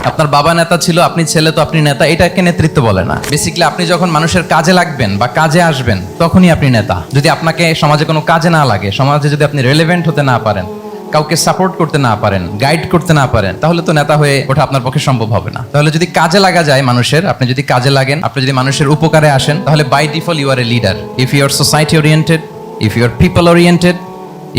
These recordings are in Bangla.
আপনার বাবা নেতা ছিল, আপনি ছেলে, তো আপনি নেতা। এটাকে নেতৃত্ব বলে না। বেসিক্যালি আপনি যখন মানুষের কাজে লাগবেন বা কাজে আসবেন, তখনই আপনি নেতা। যদি আপনাকে সমাজে কোনো কাজে না লাগে, সমাজে যদি আপনি রেলেভেন্ট হতে না পারেন, কাউকে সাপোর্ট করতে না পারেন, গাইড করতে না পারেন, তাহলে তো নেতা হয়ে ওঠা আপনার পক্ষে সম্ভব হবে না। তাহলে যদি কাজে লাগা যায় মানুষের, আপনি যদি কাজে লাগেন, আপনি যদি মানুষের উপকারে আসেন, তাহলে by default you are a leader. If you are society oriented, if you are people oriented,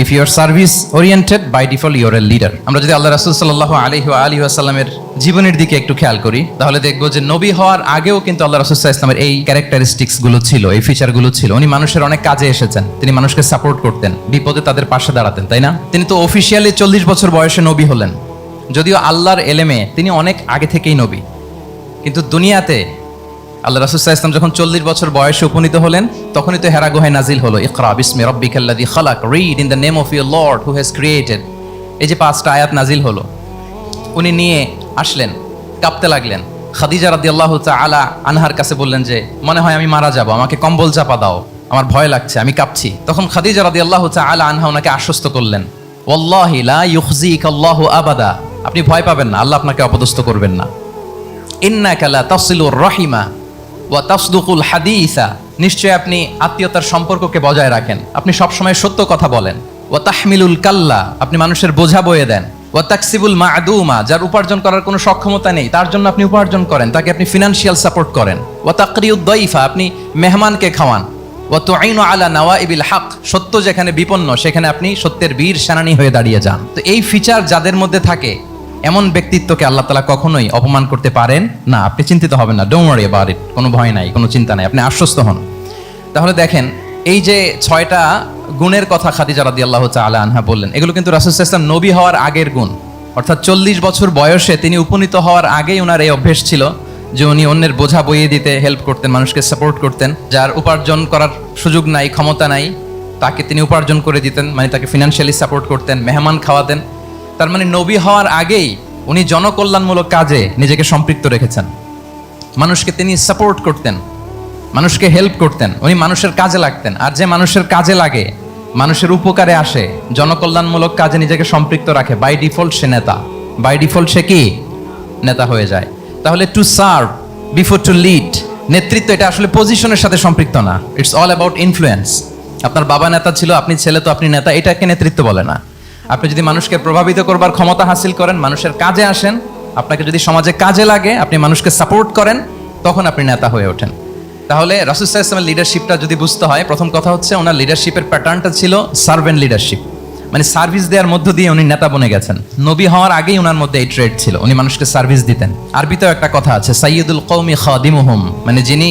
if you are service oriented, by default you are a leader. আমরা যদি আল্লাহ রাসূল সাল্লাল্লাহু আলাইহি ওয়া আলিহি ওয়াসাল্লামের জীবনের দিকে একটু খেয়াল করি, তাহলে দেখবো যে নবী হওয়ার আগেও কিন্তু আল্লাহ রাসূল সাল্লাল্লাহু আলাইহি ওয়াসাল্লামের এই ক্যারেক্টারিস্টিক্স গুলো ছিল, এই ফিচার গুলো ছিল। উনি মানুষের অনেক কাজে এসেছেন, তিনি মানুষকে সাপোর্ট করতেন, বিপদে তাদের পাশে দাঁড়াতেন, তাই না? তিনি তো অফিসিয়ালি 40 বছর বয়সে নবী হলেন, যদিও আল্লাহর এলেমে তিনি অনেক আগে থেকেই নবী। কিন্তু দুনিয়াতে আল্লাহ রাসূল সাল্লাল্লাহু আলাইহি ওয়াসাল্লাম যখন 40 বছর বয়সে উপনীত হলেন, তখনই তো হেরা গুহায় নাজিল হলো, ইকরা বিসমি রাব্বিকাল্লাযী খালাক, read in the name of your lord who has created. এই যে 5টা আয়াত নাজিল হলো, উনি নিয়ে আসলেন, কাঁপতে লাগলেন। খাদিজা রাদিয়াল্লাহু তাআলা আনহার কাছে বললেন যে মনে হয় আমি মারা যাব, আমাকে কম্বল চাপা দাও, আমার ভয় লাগছে, আমি কাঁপছি। তখন খাদিজা রাদিয়াল্লাহু তাআলা আনহা ওনাকে আশ্বস্ত করলেন, ওয়াল্লাহি লা ইউখজিকাল্লাহু আবাদা, আপনি ভয় পাবেন না, আল্লাহ আপনাকে অপদস্থ করবেন না। ইন্নাকা লা তাসিলুর রাহিমা ওয়া তাসদুকুল হাদিসা, নিশ্চয় আপনি আত্মীয়তার সম্পর্ককে বজায় রাখেন, আপনি সবসময় সত্য কথা বলেন। ওয়া তাহমিলুল কাল্লা, আপনি মানুষের বোঝা বয়ে দেন। ওয়া তাকসিবুল মা'দুমা, যার উপার্জন করার কোনো সক্ষমতা নেই তার জন্য আপনি উপার্জন করেন, তাকে আপনি ফিনান্সিয়াল সাপোর্ট করেন। ওয়া তাকরিউদ দাইফা, আপনি মেহমানকে খাওয়ান। ওয়া তুঈনু আলা নাওয়াইবিল হক, সত্য যেখানে বিপন্ন সেখানে আপনি সত্যের বীর সেনানী হয়ে দাঁড়িয়ে যান। তো এই ফিচার যাদের মধ্যে থাকে, এমন ব্যক্তিত্বকে আল্লাহ তাআলা কখনোই অপমান করতে পারেন না। আপনি চিন্তিত হবেন না, ডোন্ট ওয়ারি অ্যাবাউট ইট, কোনো ভয় নাই, কোনো চিন্তা নাই, আপনি আশ্বস্ত হন। তাহলে দেখেন, এই যে 6টা গুণের কথা খাদিজা রাদিয়াল্লাহু তাআলা আনহা বললেন, এগুলো কিন্তু রাসূল সাল্লাল্লাহু আলাইহি ওয়াসাল্লাম নবী হওয়ার আগের গুণ। অর্থাৎ 40 বছর বয়সে তিনি উপনীত হওয়ার আগেই ওনার এই অভ্যেস ছিল যে উনি অন্যের বোঝা বইয়ে দিতে হেল্প করতেন, মানুষকে সাপোর্ট করতেন। যার উপার্জন করার সুযোগ নাই, ক্ষমতা নাই, তাকে তিনি উপার্জন করে দিতেন, মানে তাকে ফিনান্সিয়ালি সাপোর্ট করতেন, মেহমান খাওয়াতেন। তার মানে নবী হওয়ার আগেই উনি জনকল্যাণমূলক কাজে নিজেকে সম্পৃক্ত রেখেছেন। মানুষকে তিনি সাপোর্ট করতেন, মানুষকে হেল্প করতেন, উনি মানুষের কাজে লাগতেন। আর যে মানুষের কাজে লাগে, মানুষের উপকারে আসে, জনকল্যাণমূলক কাজে নিজেকে সম্পৃক্ত রাখে, বাই ডিফল্ট সে নেতা, বাই ডিফল্ট সে কি নেতা হয়ে যায়। তাহলে to serve before to lead, নেতৃত্ব এটা আসলে পজিশনের সাথে সম্পৃক্ত না, ইটস অল অ্যাবাউট ইনফ্লুয়েন্স। আপনার বাবা নেতা ছিল, আপনি ছেলে, তো আপনি নেতা। এটাকে নেতৃত্ব বলে না। আপনি যদি মানুষকে প্রভাবিত করবার ক্ষমতা হাসিল করেন, মানুষের কাজে আসেন, আপনাকে যদি সমাজে কাজে লাগে, আপনি মানুষকে সাপোর্ট করেন, তখন আপনি নেতা হয়ে ওঠেন। তাহলে রাসূল সাল্লাল্লাহু আলাইহি ওয়াসাল্লামের লিডারশিপটা যদি বুঝতে হয়, প্রথম কথা হচ্ছে ওনার লিডারশিপের প্যাটার্নটা ছিল সার্ভেন্ট লিডারশিপ, মানে সার্ভিস দেওয়ার মধ্য দিয়ে উনি নেতা বনে গেছেন। নবী হওয়ার আগেই ওনার মধ্যে এই ট্রেড ছিল, উনি মানুষকে সার্ভিস দিতেন। আরবিতেও একটা কথা আছে, সাইয়্যিদুল কওমি খাদিমুহুম, মানে যিনি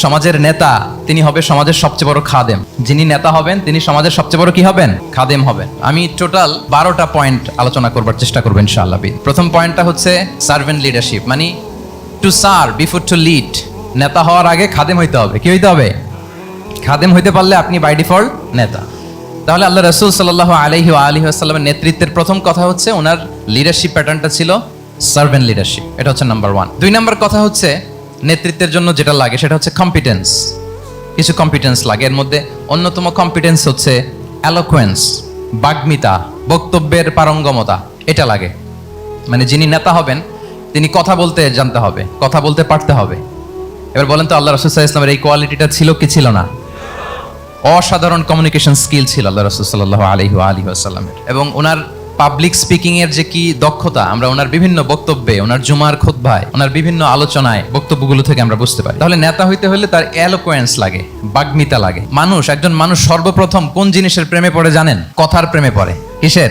সমাজের নেতা তিনি হবে সমাজের সবচেয়ে বড় খাদেম। যিনি নেতা হবেন তিনি সমাজের সবচেয়ে বড় কি হবেন? খাদেম হবেন। আমি টোটাল 12টা পয়েন্ট আলোচনা করবার চেষ্টা করব ইনশাআল্লাহ। প্রথম পয়েন্টটা হচ্ছে সার্ভেন্ট লিডারশিপ, মানে to serve before to lead. নেতা হওয়ার আগে খাদেম হইতে হবে। কি হইতে হবে? খাদেম হইতে পারলে আপনি বাই ডিফল্ট নেতা। তাহলে আল্লাহ রাসূল সাল্লাল্লাহু আলাইহি ওয়া আলিহি ওয়াসাল্লামের নেতৃত্বের প্রথম কথা হচ্ছে ওনার লিডারশিপ প্যাটার্নটা ছিল সার্ভেন্ট লিডারশিপ। এটা হচ্ছে নাম্বার 1। 2 নাম্বার কথা হচ্ছে নেতৃত্বের জন্য যেটা লাগে সেটা হচ্ছে কম্পিটেন্স। কিছু কম্পিটেন্স লাগে, এর মধ্যে অন্যতম কম্পিটেন্স হচ্ছে এলোকোয়েন্স, বাগ্মিতা, বক্তব্যের পারঙ্গমতা। এটা লাগে, মানে যিনি নেতা হবেন তিনি কথা বলতে জানতে হবে, কথা বলতে পারতে হবে। এবার বলেন তো, আল্লাহ রাসূল সাল্লাল্লাহু আলাইহি ওয়াসাল্লামের এই কোয়ালিটিটা ছিল কি ছিল না? অসাধারণ কমিউনিকেশন স্কিল ছিল আল্লাহ রাসূল সাল্লাল্লাহু আলাইহি ওয়াসাল্লামের। এবং ওনার পাবলিক স্পিকিং এর যে কি দক্ষতা, আমরা ওনার বিভিন্ন বক্তব্যে, ওনার জুমার খুতবায়, ওনার বিভিন্ন আলোচনায়, বক্তব্যগুলো থেকে আমরা বুঝতে পারি। তাহলে নেতা হইতে হলে তার এলোকোয়েন্স লাগে, বাগ্মিতা লাগে। একজন মানুষ সর্বপ্রথম কোন জিনিসের প্রেমে পড়ে জানেন? কথার প্রেমে পড়ে। কিসের?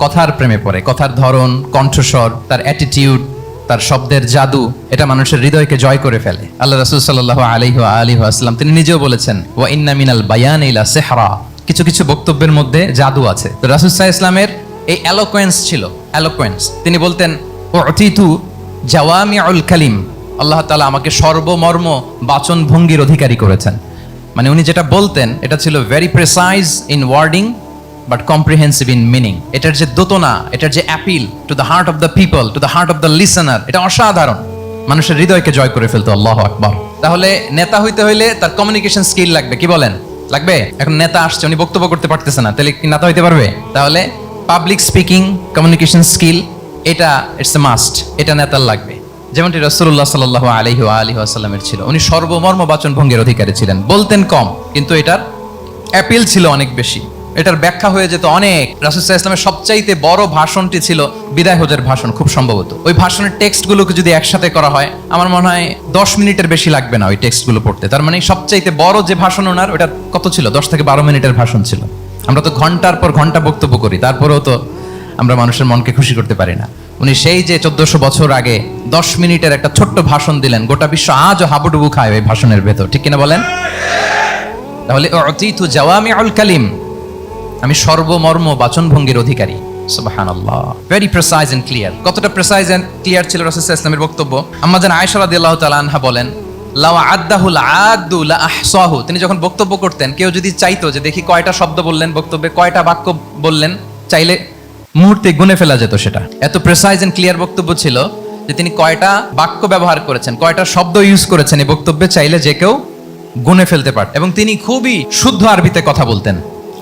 কথার প্রেমে পড়ে। কথার ধরন, কণ্ঠস্বর, তার অ্যাটিটিউড, তার শব্দের জাদু, এটা মানুষের হৃদয়কে জয় করে ফেলে। আল্লাহ রাসূল সাল্লাল্লাহু আলাইহি ওয়াসাল্লাম তিনি নিজেও বলেছেন, ওয়া ইন্না মিনাল বায়ানি লা সিহরা, কিছু কিছু বক্তব্যের মধ্যে জাদু আছে। তো রাসূল সাল্লাল্লাহু আলাইহি ওয়াসাল্লামের এই এলোকোয়েন্স ছিল, এলোকোয়েন্স। তিনি বলতেন, উতিতু জাওয়ামিউল কালিম, আল্লাহ তাআলা আমাকে সর্বমর্ম বাচন ভঙ্গির অধিকারী করেছেন। মানে উনি যেটা বলতেন এটা ছিল very precise in wording but comprehensive in meaning. এটার যে দোতনা, এটার যে appeal to the heart of the people, to the heart of the listener, এটা অসাধারণ, মানুষের হৃদয়কে জয় করে ফেলতো। আল্লাহু আকবার। তাহলে নেতা হইতে হইলে তার কমিউনিকেশন স্কিল লাগবে। কি বলেন? লাগবে। এখন নেতা আসছে, উনি বক্তব্য করতে পারতেছে না, তাহলে কি নেতা হইতে পারবে? তাহলে পাবলিক স্পিকিং, কমিউনিকেশন স্কিল, এটা ইটস এ মাস্ট, এটা নেতার লাগবে। যেমনটি রাসূলুল্লাহ সাল্লাল্লাহু আলাইহি ওয়া আলিহি ওয়াসাল্লামের ছিল। উনি সর্বমর্ম বাচন ভঙ্গির অধিকারী ছিলেন, বলতেন কম কিন্তু এটার অ্যাপিল ছিল অনেক বেশি, এটার ব্যাখ্যা হয়ে যেত অনেক। রাসূল সাল্লাল্লাহু আলাইহি ওয়াসাল্লামের সবচাইতে বড় ভাষণটি ছিল বিদায় হজের ভাষণ, খুব সম্ভবত। ওই ভাষণের টেক্সটগুলোকে যদি একসাথে করা হয়, আমার মনে হয় 10 মিনিটের বেশি লাগবে না ওই টেক্সটগুলো পড়তে। তার মানে সবচাইতে বড় যে ভাষণ ওনার, ওটা কত ছিল? 10 থেকে 12 মিনিটের ভাষণ ছিল। আমরা তো ঘন্টার পর ঘন্টা বক্তব্য করি, তারপরেও তো আমরা মানুষের মনকে খুশি করতে পারি না। উনি সেই যে 1400 বছর আগে 10 মিনিটের একটা ছোট্ট ভাষণ দিলেন, গোটা বিশ্ব আজও হাবুডুবু খায় ওই ভাষণের ভেতর, ঠিক কিনা বলেন? তাহলে উতিতু জাওয়ামিউল কালিম, আমি সর্বমর্ম বাচনভঙ্গির অধিকারী। সুবহানাল্লাহ, ভেরি প্রিসাইজ এন্ড ক্লিয়ার। কতটা প্রিসাইজ এন্ড ক্লিয়ার ছিল রাসূল সাল্লাল্লাহু আলাইহি ওয়াসাল্লামের বক্তব্য? আম্মা জান আয়েশা রাদিয়াল্লাহু তাআলা আনহা বলেন, লাউ আদ্দাহুল আদু লা আহসাহু। তিনি যখন বক্তব্য করতেন, কেউ যদি চাইতো যে দেখি কয়টা শব্দ বললেন বক্তব্যে, কয়টা বাক্য বললেন, চাইলে মুহূর্তে গুনে ফেলা যেত সেটা। এত প্রিসাইজ এন্ড ক্লিয়ার বক্তব্য ছিল যে তিনি কয়টা বাক্য ব্যবহার করেছেন, কয়টা শব্দ ইউজ করেছেন এই বক্তব্যে, চাইলে যে কেউ গুনে ফেলতে পারত। এবং তিনি খুবই শুদ্ধ আরবিতে কথা বলতেন,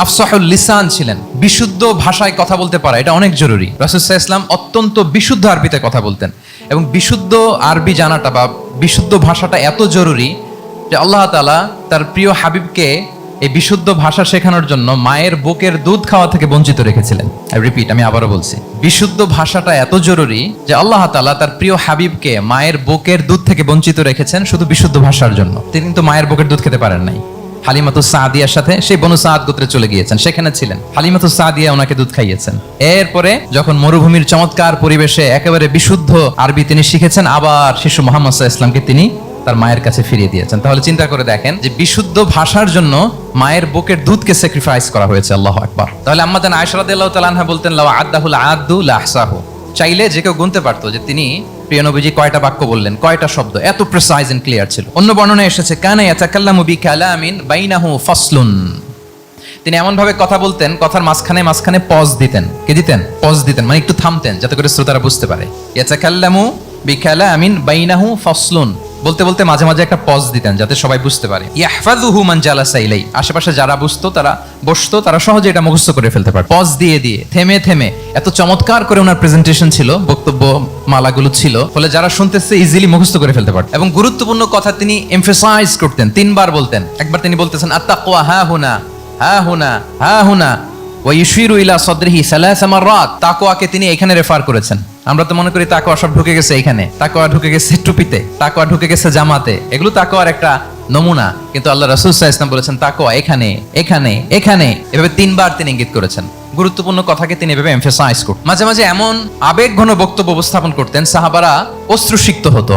আফসাহুল লিসান ছিলেন। বিশুদ্ধ ভাষায় কথা বলতে পারা এটা অনেক জরুরি। রাসূল সাল্লাল্লাহু আলাইহি ওয়াসাল্লাম অত্যন্ত বিশুদ্ধ আরবিতে কথা বলতেন, এবং বিশুদ্ধ আরবি জানাটা বা বিশুদ্ধ ভাষাটা এত জরুরি যে আল্লাহ তাআলা তার প্রিয় হাবিবকে এই বিশুদ্ধ ভাষা শেখানোর জন্য মায়ের বুকের দুধ খাওয়া থেকে বঞ্চিত রেখেছিলেন। আমি আবারও বলছি, বিশুদ্ধ ভাষাটা এত জরুরি যে আল্লাহ তাআলা তার প্রিয় হাবিবকে মায়ের বুকের দুধ থেকে বঞ্চিত রেখেছেন শুধু বিশুদ্ধ ভাষার জন্য। তিনি কিন্তু মায়ের বুকের দুধ খেতে পারেন নাই। হালিমাতুস সাদিয়ার সাথে সেই বনু সাদ গোত্রে চলে গিয়েছেন, সেখানে ছিলেন। হালিমাতুস সাদিয়া ওনাকে দুধ খাইয়েছেন। এরপরে যখন মরুভূমির চমৎকার পরিবেশে একেবারে বিশুদ্ধ আরবি তিনি শিখেছেন, আবার শিশু মুহাম্মদ সাল্লাল্লাহু আলাইহি ওয়াসাল্লামকে তিনি তার মায়ের কাছে ফিরিয়ে দিয়েছেন। তাহলে চিন্তা করে দেখেন যে বিশুদ্ধ ভাষার জন্য মায়ের বুকের দুধকে স্যাক্রিফাইস করা হয়েছে। আল্লাহু আকবার। তাহলে আম্মা জান আয়েশা রাদিয়াল্লাহু তাআলা আনহা বলতেন, লাউ আদ্দাহুল আদু লা আহসাহু। চাইলে যে কেউ গুনতে পারতো যে তিনি প্রিয় নবীজি কয়টা বাক্য বললেন, কয়টা শব্দ। এত প্রিসাইজ এন্ড ক্লিয়ার ছিল। অন্য বর্ণনায় এসেছে, কানা ইয়াতাকাল্লামু বিকালামিন বাইনাহু ফাসলুন। তিনি এমন ভাবে কথা বলতেন, কথার মাঝখানে মাঝখানে পজ দিতেন। কি দিতেন? পজ দিতেন, মানে একটু থামতেন যাতে করে শ্রোতারা বুঝতে পারে। ইয়াতাকাল্লামু বিকালামিন বাইনাহু ফাসলুন, বলতে বলতে মাঝে মাঝে একটা পজ দিতেন যাতে সবাই বুঝতে পারে। ইয়াহফাযুহু মান জালাসা ইলাই, আশেপাশে যারা বসতো তারা সহজে এটা মুখস্থ করে ফেলতে পারে। পজ দিয়ে দিয়ে থেমে থেমে এত চমৎকার করে ওনার প্রেজেন্টেশন ছিল, বক্তব্য মালাগুলো ছিল, ফলে যারা শুনতেছে ইজিলি মুখস্থ করে ফেলতে পারে। এবং গুরুত্বপূর্ণ কথা তিনি এমফাসাইজ করতেন, 3 বার বলতেন। একবার তিনি বলতেছেন, আত্তাকওয়া হা হুনা হা হুনা হা হুনা ওয়া ইউশিরু ইলা সাদরিহি সালাসা মাররাত। তাকওয়াকে তিনি এখানে রেফার করেছেন। আমরা তো মনে করি তাকওয়া সব ঢুকে গেছে এখানে, তাকওয়া ঢুকে গেছে টুপিতে, তাকওয়া ঢুকে গেছে জামাতে, এগুলো তাকওয়ার একটা নমুনা। কিন্তু আল্লাহ রাসূল সাল্লাল্লাহু আলাইহি ওয়াসাল্লাম বলেছেন তাকওয়া এখানে এখানে এখানে, এভাবে 3 বার তিনি ইঙ্গিত করেছেন। গুরুত্বপূর্ণ কথাকে তিনি এভাবে এমফাসাইজ করতেন। মাঝে মাঝে এমন আবেগঘন বক্তব্য উপস্থাপন করতেন, সাহাবারা অশ্রুসিক্ত হতো।